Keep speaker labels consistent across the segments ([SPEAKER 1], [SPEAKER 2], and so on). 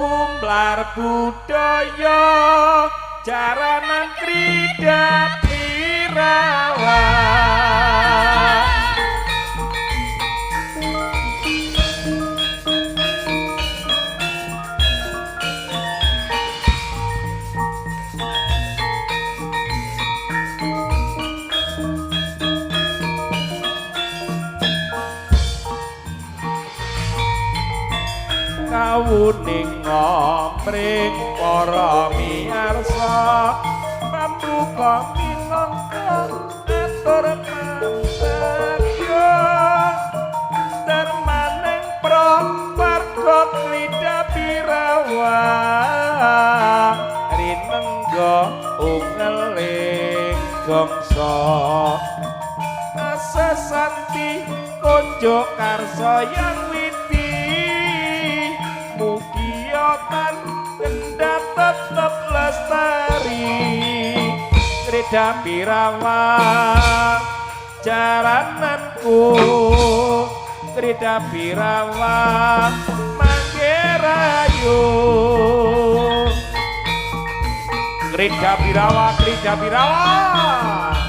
[SPEAKER 1] Kumplar budaya jaranan krida pirawan kawuning ngompring para miyarsa pambuka minangka atur mandagya darmaning prawarga krida pirawan rinengga ungeling gongso asesanti konjo karsa yang mugiyotan kendat tetep lestari krida pirawan jarananku krida pirawan manggerayu krida pirawan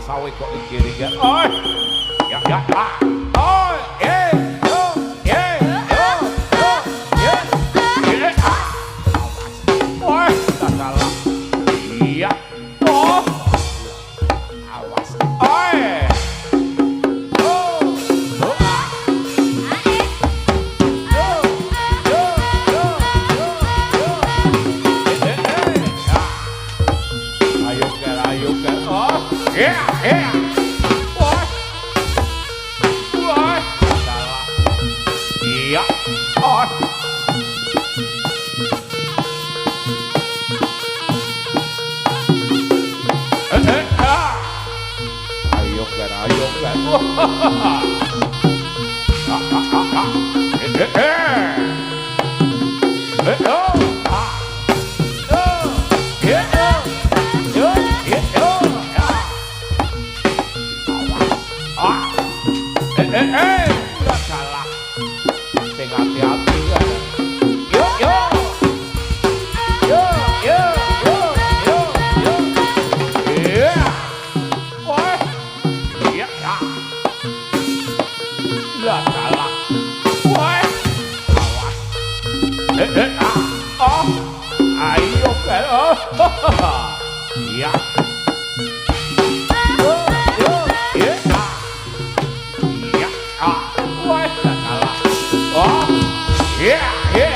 [SPEAKER 1] sawe kok iki ringan. Oh. Ya ya. Oh, Oh, tak salah. Iya. Oh. Awas. sing hati-hati kan. Yo yo. Yo yo yo yo yo. Iya. Wah. Iya ya. Lah salah. Wah. Awas. Ah. Oh. Ayo kan. Oh. Iya. Ya, ya,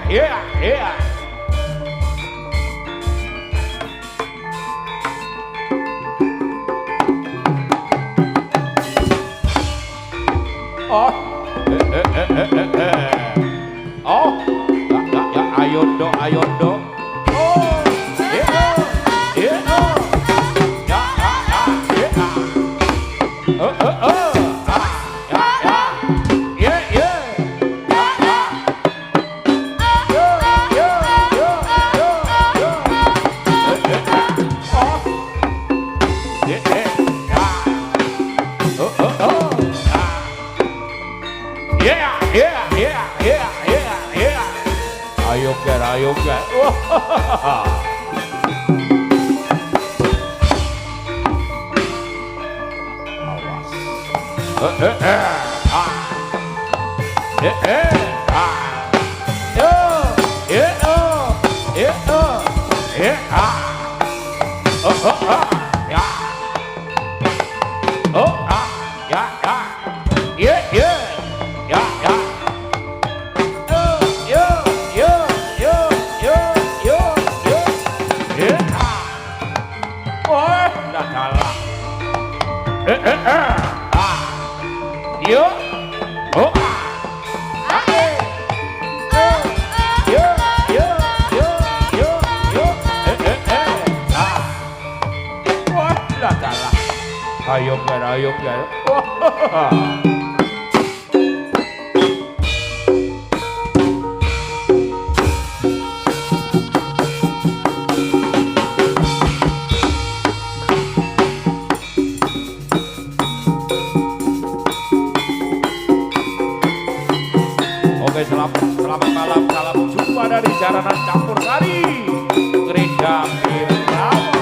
[SPEAKER 1] ya, ya. Oh, oh, ơi, đó, ôi, đó, ôi, đó. Ayo, Ger. Ya. Oh, ya, ya. Iya, iya. Ya, ya. Yo, yo, yo, yo, yo, yo. Ya. Oh, dah salah. Yo. Oh. Ayo gar, ayo gar. Oke, selamat malam, salam jumpa dari Jaranan Campur Sari, Gereja Firdawa.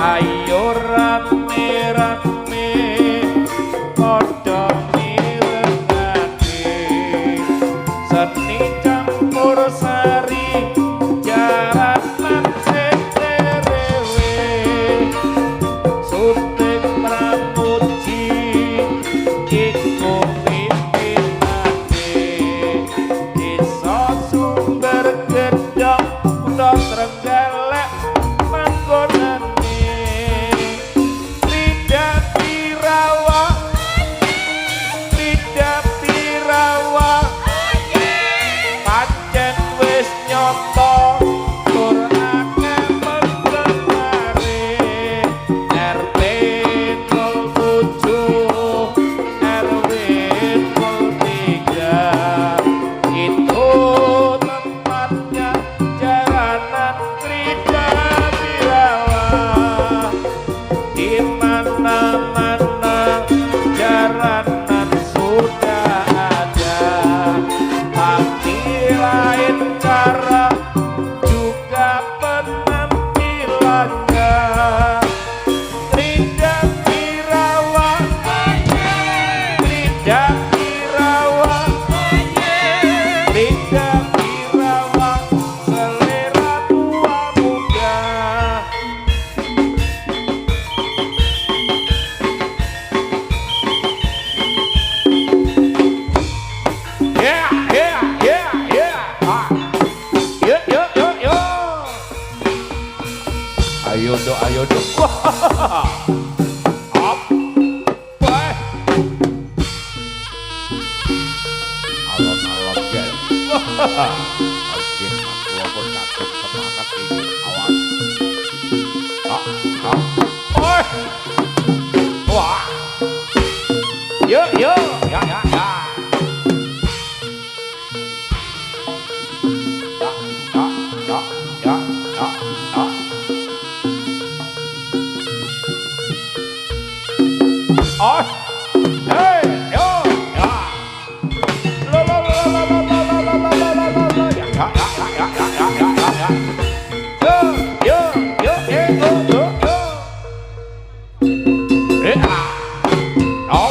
[SPEAKER 1] Ayo rame-rame padha mirengake seni campur sari jaranan seterewe syuting pramuji iku pimpinane desa Sumber Gedhong Kutha Trenggalek manggonane Ayo dong. Up. Wah. Alon-alon gel. Oke, aku pun takut semangat ini. Awas. Wah. Wah. Yo, yo. Ya, ya, ya. Oh, hey, yo, ya, lo, ya, ya, yo, oh,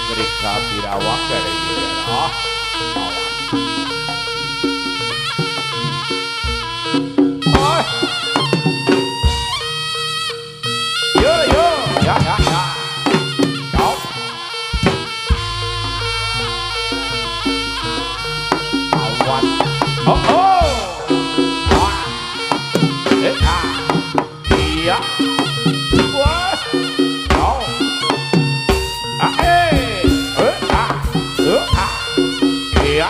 [SPEAKER 1] Gereja Firdawa dari daerah, oh, oh, iya, wah, oh, iya,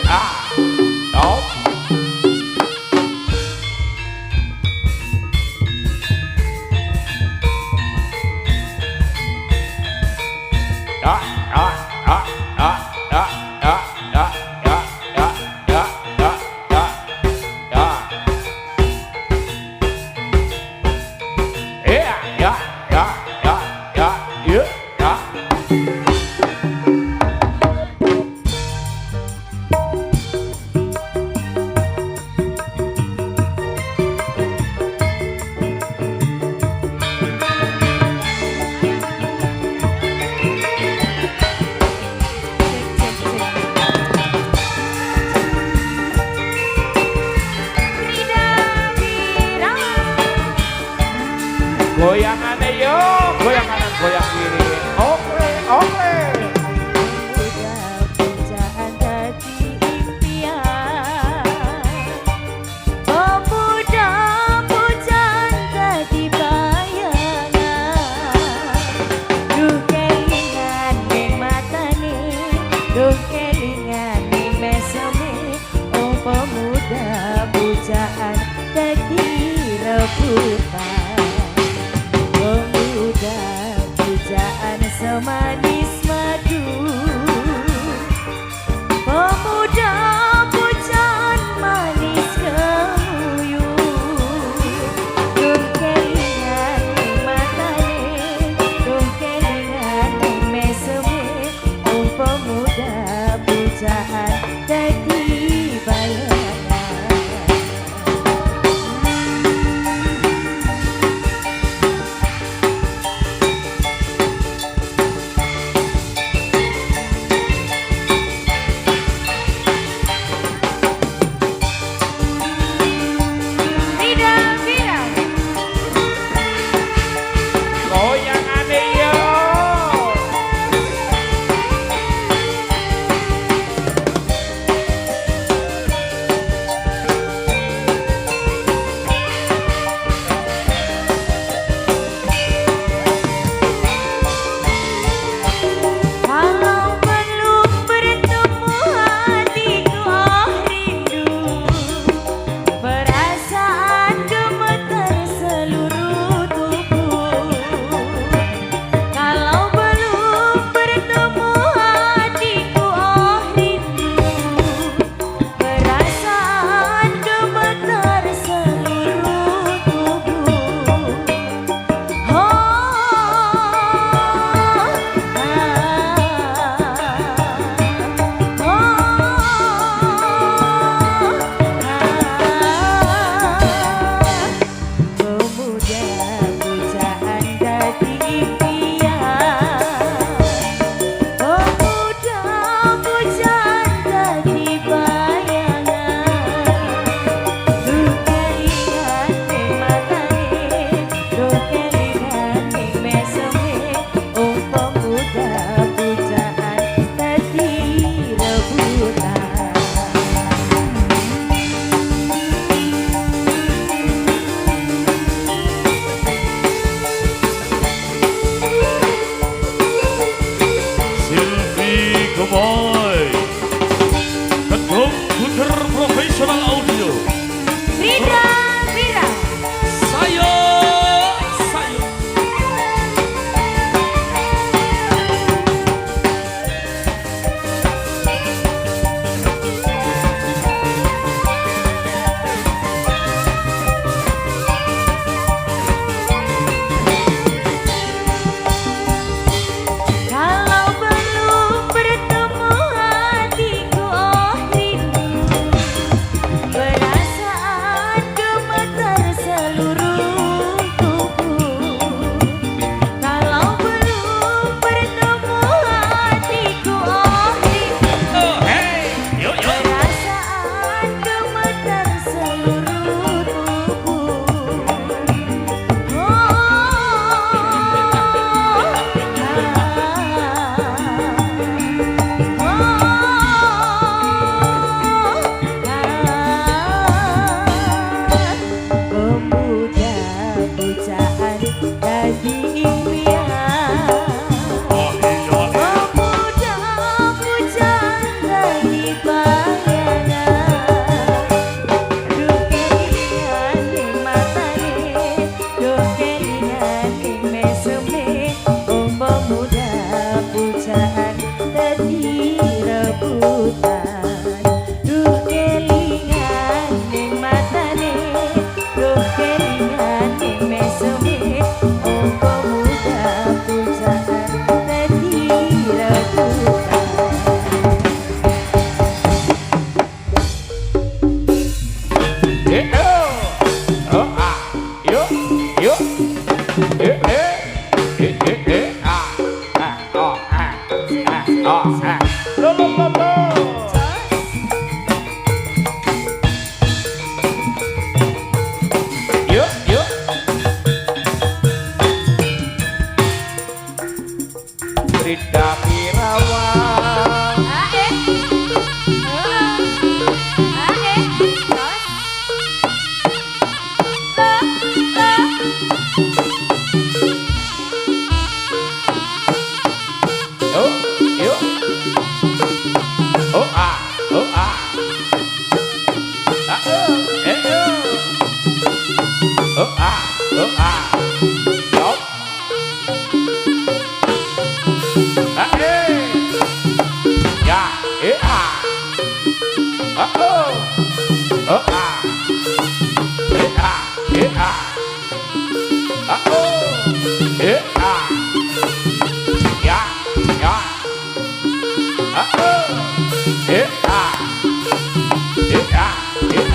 [SPEAKER 1] Stop. Goyangannya yo, goyang kanan, goyang kiri. Oke, oke.
[SPEAKER 2] Udah pujaan dadi impian, pemuda pujaan dadi bayangan. Duh kelingan ning matane, duh kelingan ning meseme. Oh pemuda pujaan dadi rebutan. Pemuda pujaan semanis madu, pemuda pujaan manis kemuyu. Duh kelingan ning matane, duh kelingan ning meseme. Oh pemuda pujaan dadi bayangan.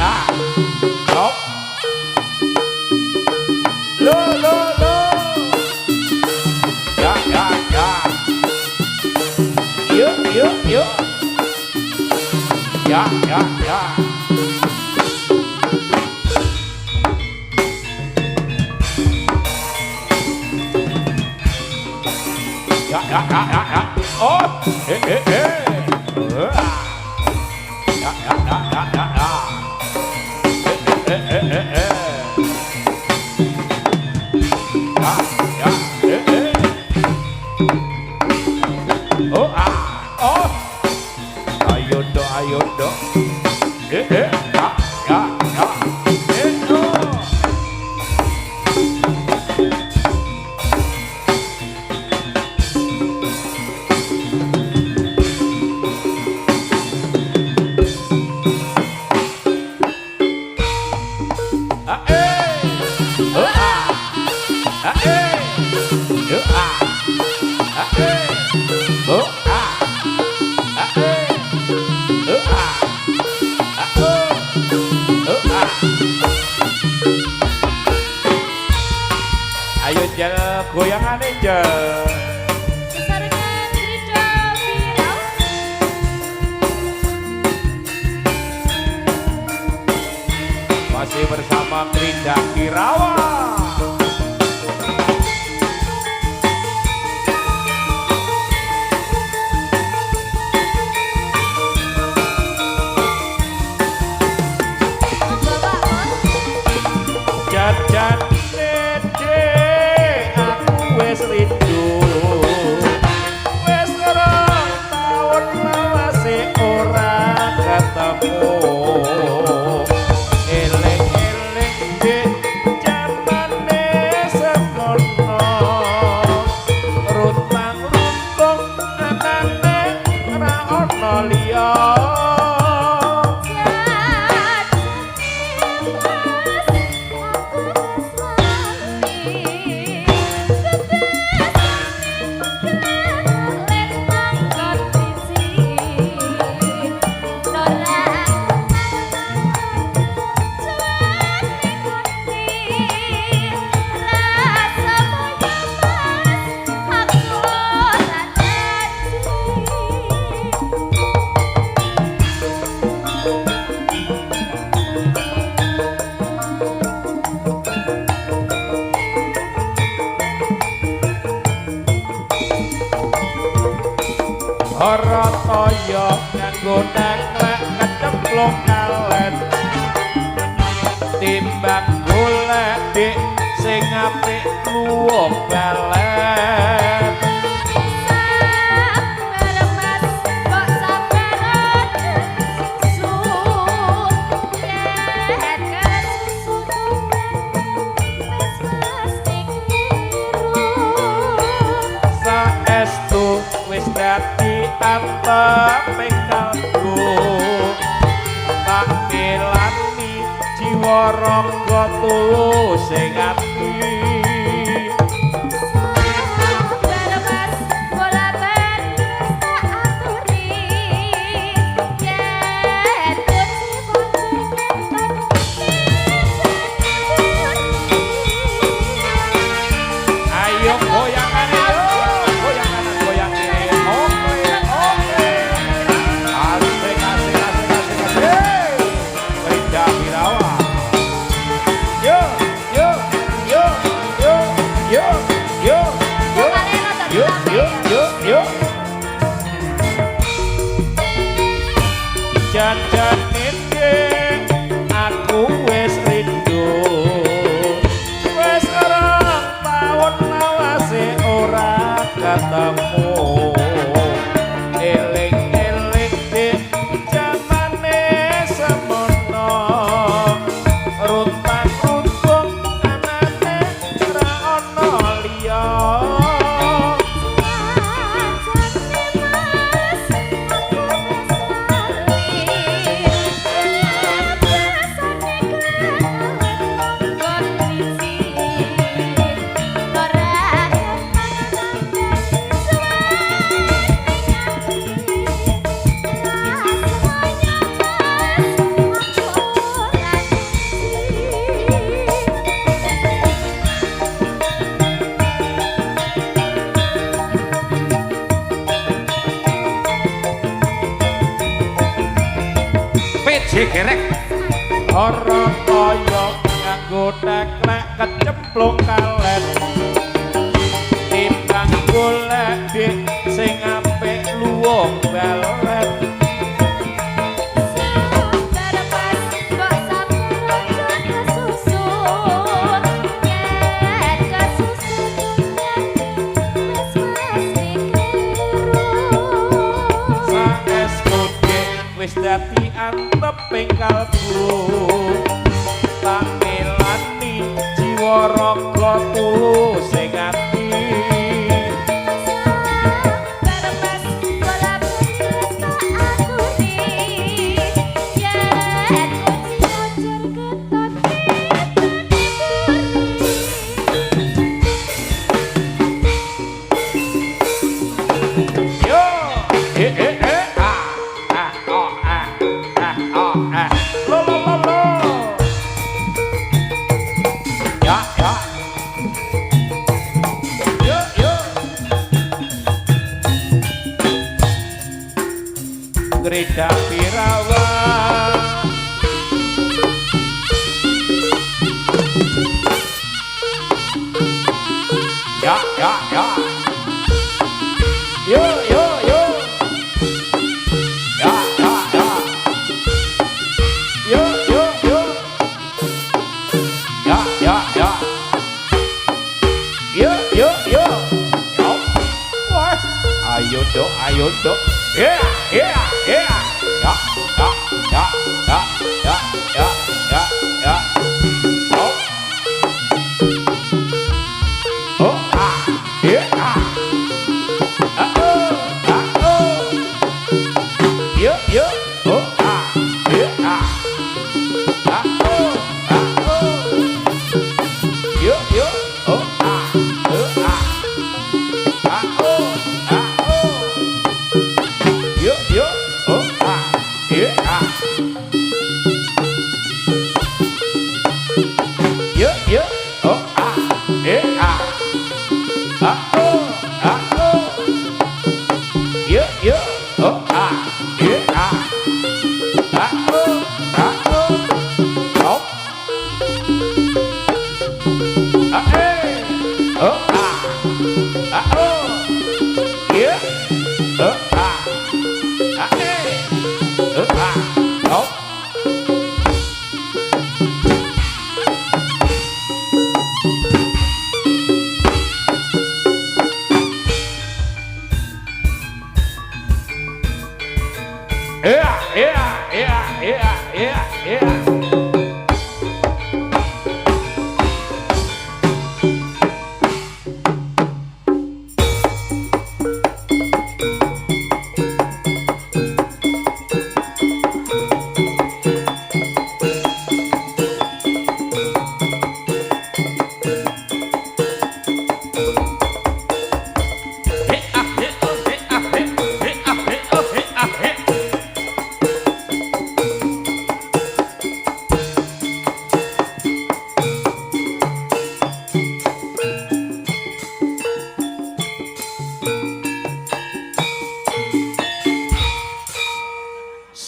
[SPEAKER 1] ah. Stop. Lo. Ya. Yuk. Ya. Ya. Oh. Ayo dok. Ya. Ayo jel goyangane jel.
[SPEAKER 2] Sarengan Krida Viral.
[SPEAKER 1] Masih bersama Krida Kirawa. Jajan nede aku wis rindu. Wis rong taun lawase ora ketemu. Eling-eling dik jamane semono. Runtang-runtung anane ora ono liya. Ora toya nganggo neklek kecemplung kalet. Timbang golek dik sing apik luwih belet. Saestu wis dadi anteping kalbu. Tak kelani jiwa raga tulus sing ati. Ayo goyangane yo, goyangane. Oke. Asik. Krida Wirawa. Yo. Jajan nende aku wis rindu. Wis rong taun lawase ora ketemu. Eling-eling dik jamane semono. Runtang-runtung anane ora ono liya. PJ gerek ora kaya nganggo teklek kecemplung kalet timbang golek dik sing apik luwung belet wis dadi antep ing kalbu tak melani jiwa raga tulus sing ati
[SPEAKER 2] Barpas bola putus tak aturi yen kunci ajar ketot
[SPEAKER 1] yo lo ya yo Gereja Pirawa ya yo ya yo wah ayo dok ya oh yo oh yo oh yo oh yo oh yo oh yeah.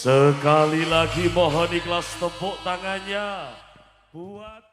[SPEAKER 3] Sekali lagi mohon ikhlas tepuk tangannya buat